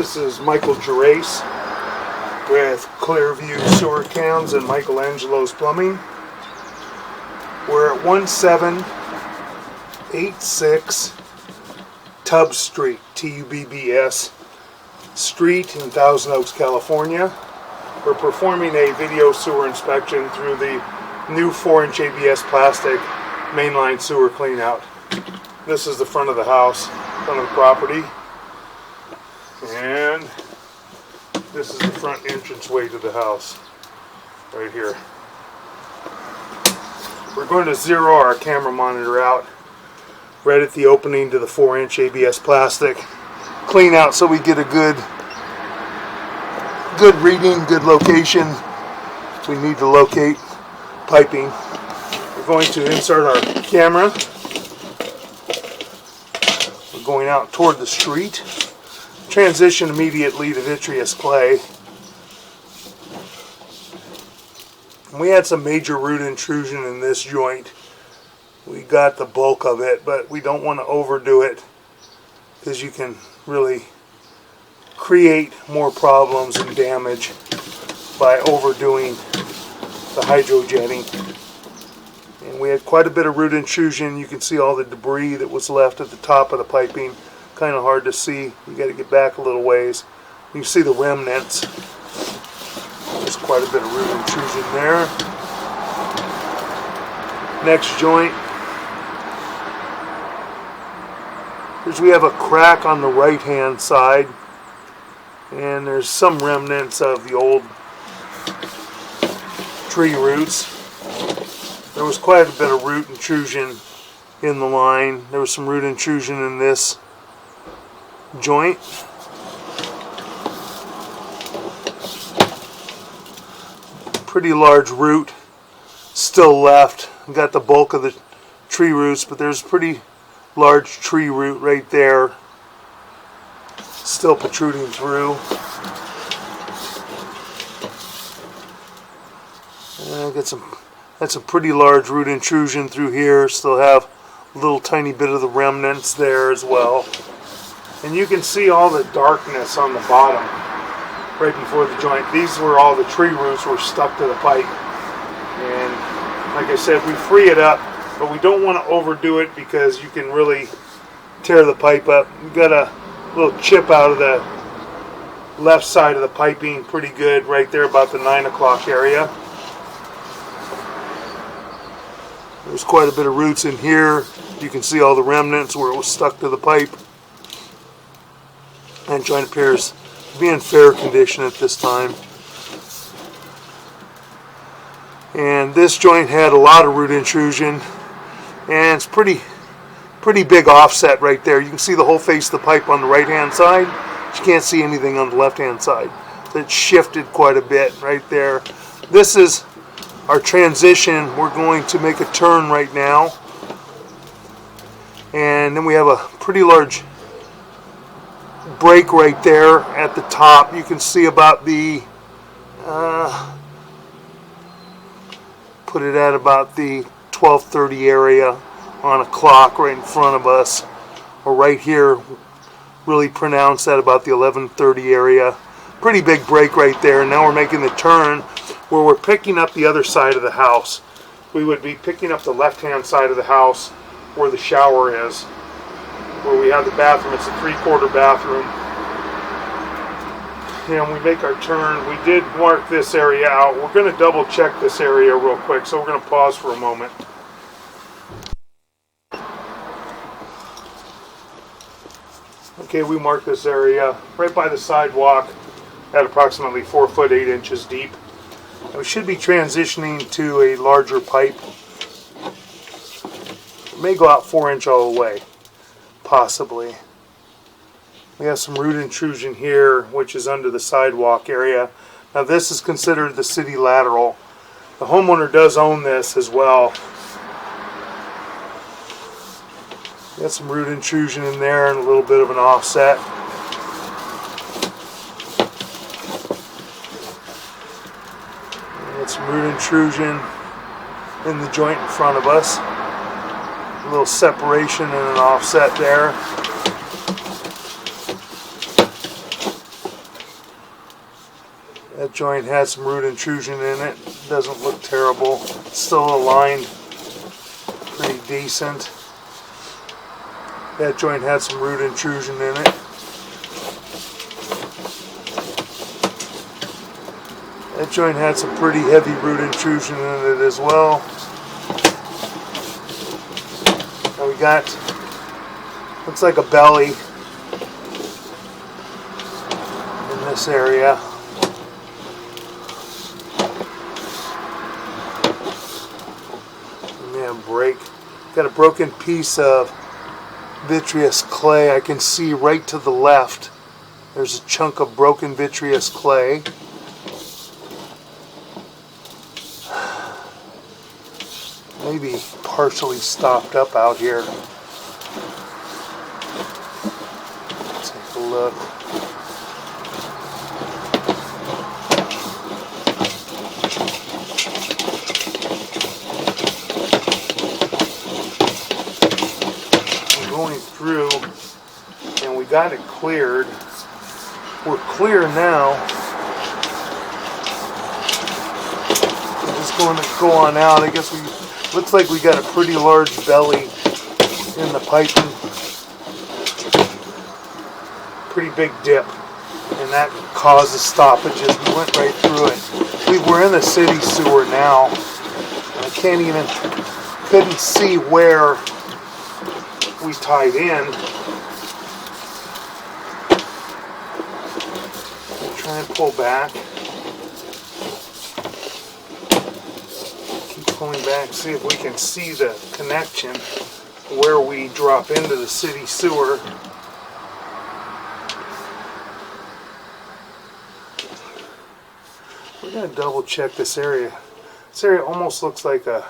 This is Michael Gerace with Clearview Sewer Cans and Michelangelo's Plumbing. We're at 1786 Tubbs Street, Tubbs Street in Thousand Oaks, California. We're performing a video sewer inspection through the new 4-inch ABS plastic mainline sewer cleanout. This is the front of the house, front of the property. And this is the front entranceway to the house, right here. We're going to zero our camera monitor out right at the opening to the 4-inch ABS plastic. Clean out so we get a good reading, good location. We need to locate piping. We're going to insert our camera. We're going out toward the street. Transition immediately to vitreous clay. And we had some major root intrusion in this joint. We got the bulk of it, but we don't want to overdo it because you can really create more problems and damage by overdoing the hydrojetting. And we had quite a bit of root intrusion. You can see all the debris that was left at the top of the piping. Kind of hard to see. You got to get back a little ways. You can see the remnants. There's quite a bit of root intrusion there. Next joint. Here's we have a crack on the right hand side, and there's some remnants of the old tree roots. There was quite a bit of root intrusion in the line. There was some root intrusion in this joint. Pretty large root still left. Got the bulk of the tree roots, but there's pretty large tree root right there still protruding through. And that's a pretty large root intrusion through here. Still have a little tiny bit of the remnants there as well. And you can see all the darkness on the bottom right before the joint. These were all the tree roots were stuck to the pipe. And like I said, we free it up, but we don't want to overdo it because you can really tear the pipe up. We've got a little chip out of the left side of the piping pretty good right there about the 9 o'clock area. There's quite a bit of roots in here. You can see all the remnants where it was stuck to the pipe. And joint appears to be in fair condition at this time. And this joint had a lot of root intrusion, and it's pretty big offset right there. You can see the whole face of the pipe on the right hand side, but you can't see anything on the left hand side. So it shifted quite a bit right there. This is our transition. We're going to make a turn right now, and then we have a pretty large break right there at the top. You can see about the put it at about the 12:30 area on a clock right in front of us, or right here really pronounced at about the 11:30 area. Pretty big break right there. Now we're making the turn where we're picking up the other side of the house. We would be picking up the left hand side of the house where the shower is, where we have the bathroom. It's a 3/4 bathroom. And we make our turn. We did mark this area out. We're going to double check this area real quick, so we're going to pause for a moment. Okay, we marked this area right by the sidewalk at approximately 4 foot 8 inches deep. And we should be transitioning to a larger pipe. It may go out 4-inch all the way, possibly. We have some root intrusion here, which is under the sidewalk area. Now this is considered the city lateral. The homeowner does own this as well. We got some root intrusion in there and a little bit of an offset. We got some root intrusion in the joint in front of us. A little separation and an offset there. That joint had some root intrusion in it. Doesn't look terrible. It's still aligned pretty decent. That joint had some root intrusion in it. That joint had some pretty heavy root intrusion in it as well. And we got, looks like a belly in this area. Man, break. Got a broken piece of vitreous clay. I can see right to the left. There's a chunk of broken vitreous clay. Maybe partially stopped up out here. Let's take a look. I'm going through and we got it cleared. We're clear now. We're just going to go on out. I guess we looks like we got a pretty large belly in the piping. Pretty big dip. And that caused stoppages. We went right through it. We're in the city sewer now. I couldn't see where we tied in. I'll try and pull back. Pulling back, see if we can see the connection where we drop into the city sewer. We're going to double check this area. This area almost looks like a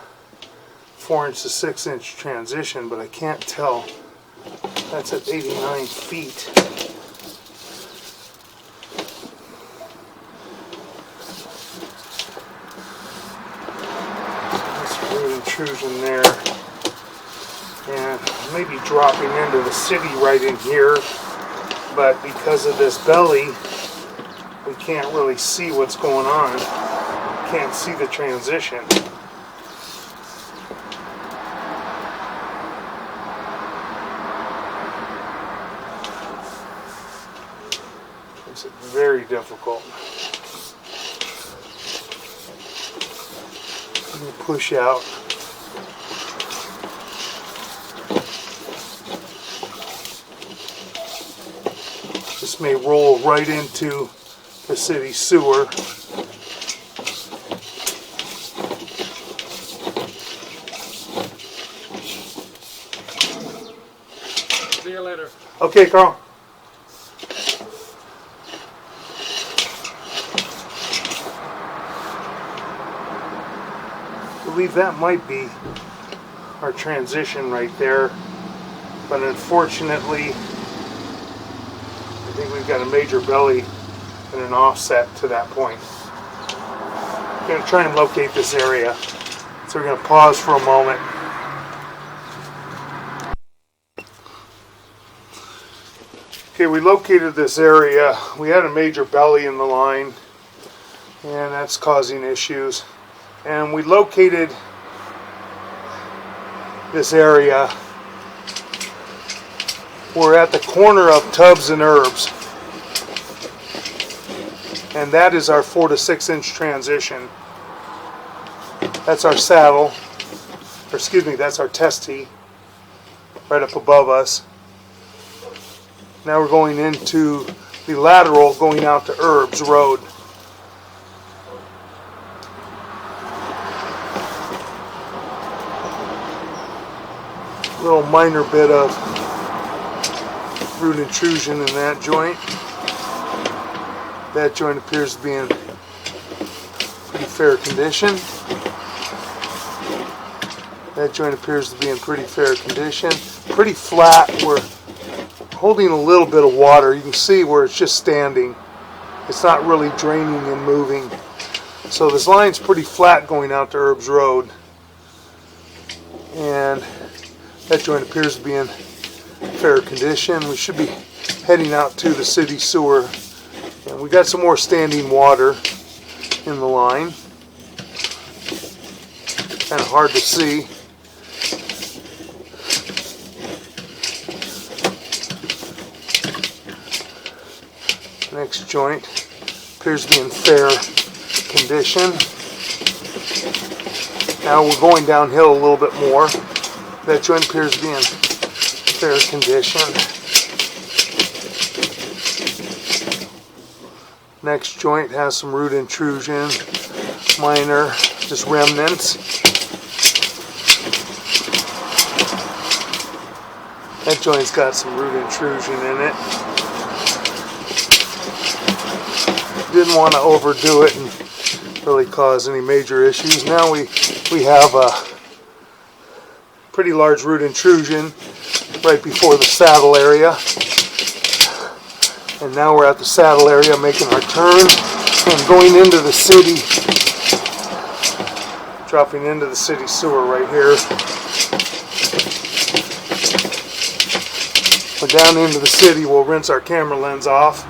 4-inch to 6-inch transition, but I can't tell. That's at 89 feet. Intrusion there, and maybe dropping into the city right in here, but because of this belly we can't really see what's going on. Can't see the transition. Makes it very difficult. Push out. This may roll right into the city sewer. See you later. Okay, Carl. I believe that might be our transition right there, but unfortunately I think we've got a major belly and an offset to that point. We're going to try and locate this area, so we're going to pause for a moment. Okay, we located this area. We had a major belly in the line, and that's causing issues. And we located this area. We're at the corner of Tubbs and Herbs, and that is our 4 to 6 inch transition. That's our saddle, or excuse me, that's our test tee right up above us. Now we're going into the lateral going out to Herbs Road. Little minor bit of root intrusion in that joint. That joint appears to be in pretty fair condition. That joint appears to be in pretty fair condition. Pretty flat. We're holding a little bit of water. You can see where it's just standing. It's not really draining and moving. So this line's pretty flat going out to Herbs Road. And that joint appears to be in fair condition. We should be heading out to the city sewer. And we got some more standing water. in the line. Kind of hard to see. Next joint appears to be in fair condition. Now we're going downhill a little bit more. That joint appears to be in fair condition. Next joint has some root intrusion, minor, just remnants. That joint's got some root intrusion in it. Didn't want to overdo it and really cause any major issues. Now we have a pretty large root intrusion right before the saddle area. And now we're at the saddle area making our turn and going into the city, dropping into the city sewer right here. We're down into the city. We'll rinse our camera lens off.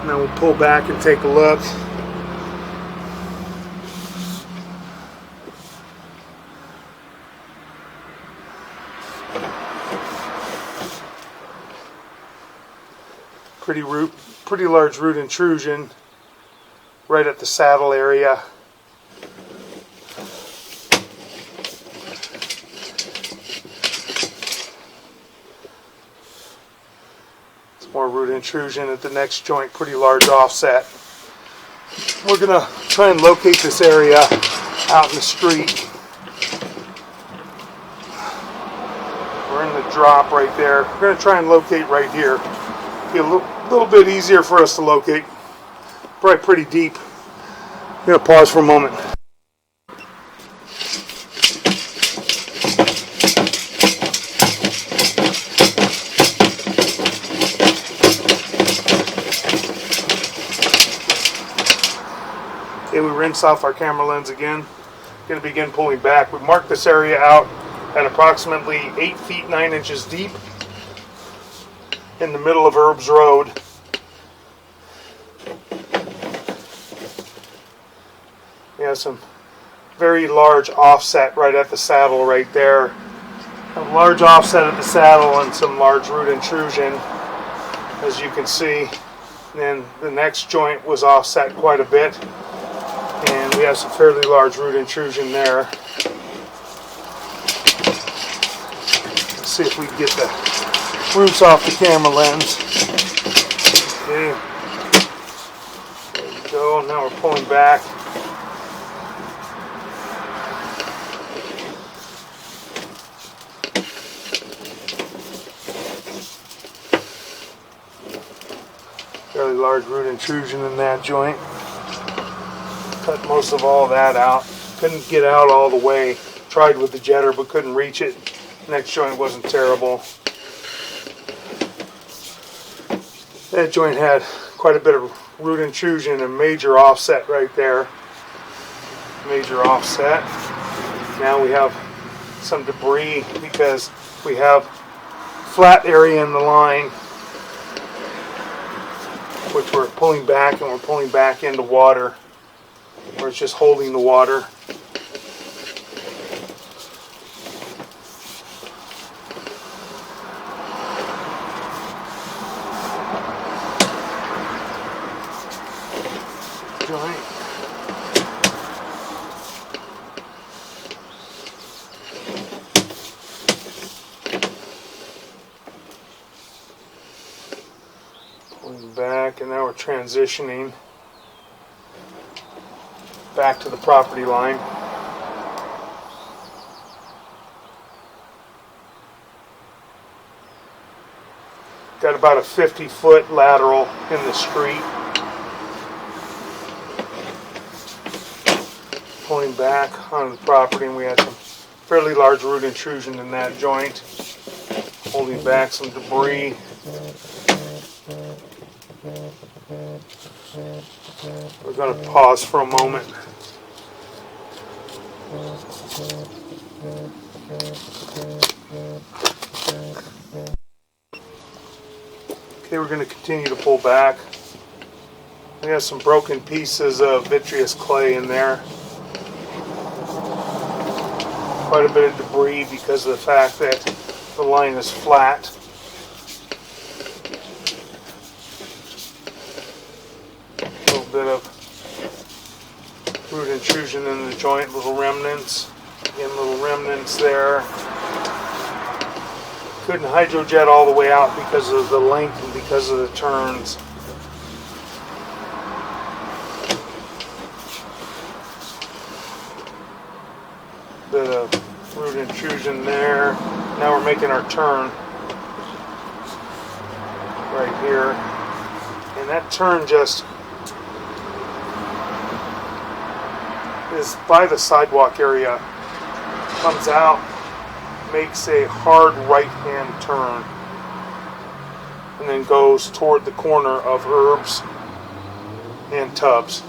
And then we'll pull back and take a look. Pretty large root intrusion right at the saddle area. Some more root intrusion at the next joint, pretty large offset. We're going to try and locate this area out in the street. We're in the drop right there. We're going to try and locate right here. Be a little bit easier for us to locate. Probably pretty deep. I'm going to pause for a moment. Okay, we rinse off our camera lens again. Going to begin pulling back. We marked this area out at approximately 8 feet 9 inches deep in the middle of Herbs Road. We have some very large offset right at the saddle right there. A large offset at the saddle and some large root intrusion, as you can see. And then the next joint was offset quite a bit, and we have some fairly large root intrusion there. Let's see if we can get the roots off the camera lens. Okay. There we go. Now we're pulling back. Fairly large root intrusion in that joint. Cut most of all that out. Couldn't get out all the way. Tried with the jetter but couldn't reach it. Next joint wasn't terrible. That joint had quite a bit of root intrusion and major offset right there. Major offset. Now we have some debris because we have flat area in the line, which we're pulling back, and we're pulling back into water where it's just holding the water. Joint. Pulling back, and now we're transitioning back to the property line. Got about a 50-foot lateral in the street. Pulling back onto the property, and we had some fairly large root intrusion in that joint. Holding back some debris. We're going to pause for a moment. Okay, we're going to continue to pull back. We have some broken pieces of vitreous clay in there. Quite a bit of debris because of the fact that the line is flat. A little bit of root intrusion in the joint, little remnants. Again, little remnants there. Couldn't hydrojet all the way out because of the length and because of the turns. Bit of root intrusion there. Now we're making our turn right here, and that turn just is by the sidewalk area, comes out, makes a hard right hand turn, and then goes toward the corner of Herbs and Tubbs.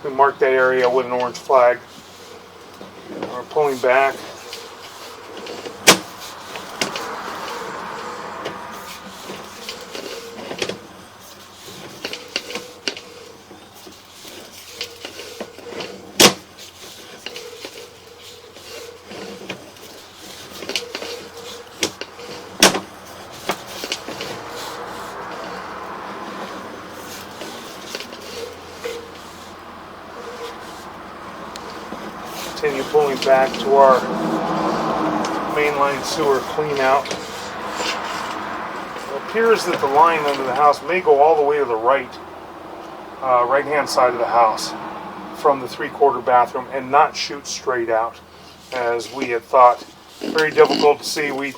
We marked that area with an orange flag. We're pulling back. Continue pulling back to our mainline sewer clean out. It appears that the line under the house may go all the way to the right hand side of the house from the 3/4 bathroom and not shoot straight out as we had thought. Very difficult to see. We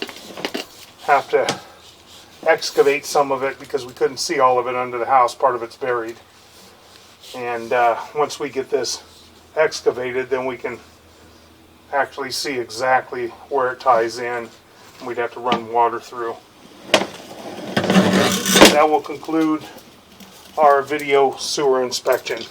have to excavate some of it because we couldn't see all of it under the house. Part of it's buried, and once we get this excavated, then we can actually see exactly where it ties in. We'd have to run water through. That will conclude our video sewer inspection.